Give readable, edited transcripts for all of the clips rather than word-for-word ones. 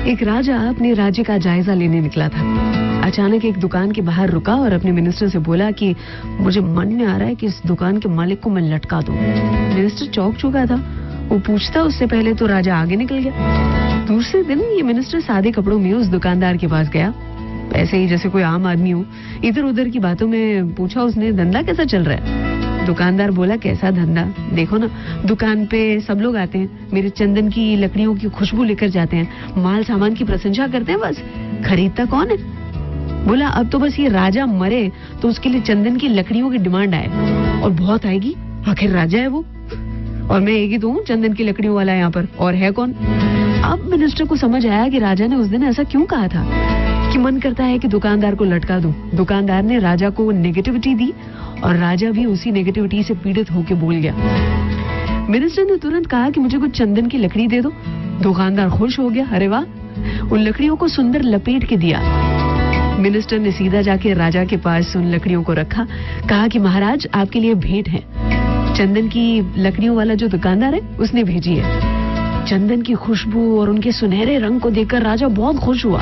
एक राजा अपने राज्य का जायजा लेने निकला था। अचानक एक दुकान के बाहर रुका और अपने मिनिस्टर से बोला कि मुझे मन में आ रहा है कि इस दुकान के मालिक को मैं लटका दूं। मिनिस्टर चौंक चुका था। वो पूछता उससे पहले तो राजा आगे निकल गया। दूसरे दिन ये मिनिस्टर सादे कपड़ों में उस दुकानदार के पास गया, ऐसे ही जैसे कोई आम आदमी हो। इधर उधर की बातों में पूछा उसने, धंधा कैसा चल रहा है? दुकानदार बोला, कैसा धंधा, देखो ना दुकान पे सब लोग आते हैं, मेरे चंदन की लकड़ियों की खुशबू लेकर जाते हैं, माल सामान की प्रशंसा करते हैं, बस खरीदता कौन है? बोला, अब तो बस ये राजा मरे तो उसके लिए चंदन की लकड़ियों की डिमांड आए, और बहुत आएगी, आखिर राजा है वो, और मैं एक ही तो हूँ चंदन की लकड़ियों वाला यहाँ पर, और है कौन? अब मिनिस्टर को समझ आया कि राजा ने उस दिन ऐसा क्यों कहा था कि मन करता है कि दुकानदार को लटका दूं। दुकानदार ने राजा को नेगेटिविटी दी और राजा भी उसी नेगेटिविटी से पीड़ित होकर बोल गया। मिनिस्टर ने तुरंत कहा कि मुझे कुछ चंदन की लकड़ी दे दो। दुकानदार खुश हो गया, अरे वाह, उन लकड़ियों को सुंदर लपेट के दिया। मिनिस्टर ने सीधा जाके राजा के पास उन लकड़ियों को रखा, कहा कि महाराज आपके लिए भेंट है, चंदन की लकड़ियों वाला जो दुकानदार है उसने भेजी है। चंदन की खुशबू और उनके सुनहरे रंग को देखकर राजा बहुत खुश हुआ।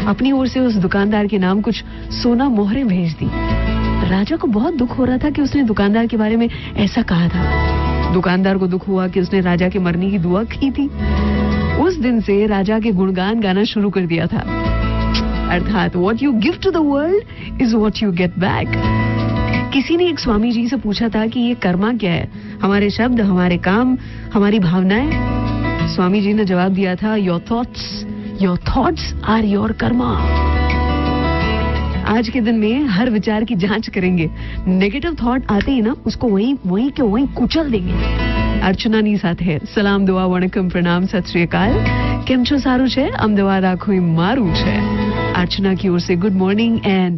अपनी ओर से उस दुकानदार के नाम कुछ सोना मोहरें भेज दी। राजा को बहुत दुख हो रहा था कि उसने दुकानदार के बारे में ऐसा कहा था। दुकानदार को दुख हुआ कि उसने राजा के मरने की दुआ की थी। उस दिन से राजा के गुणगान गाना शुरू कर दिया था, अर्थात what you give to the world is what you get back. किसी ने एक स्वामी जी से पूछा था कि ये कर्मा क्या है? हमारे शब्द, हमारे काम, हमारी भावनाएं। स्वामी जी ने जवाब दिया था, your thoughts are your karma. आज के दिन में हर विचार की जांच करेंगे, नेगेटिव थॉट आते ही ना उसको वहीं के वहीं कुचल देंगे। अर्चना नी સાથે સલામ દુઆ વણકમ પ્રણામ સત શ્રી અકાલ। કેમ છો? સારું છે? અમદાવાદ આખું મારું છે। अर्चना की ओर से गुड मॉर्निंग एंड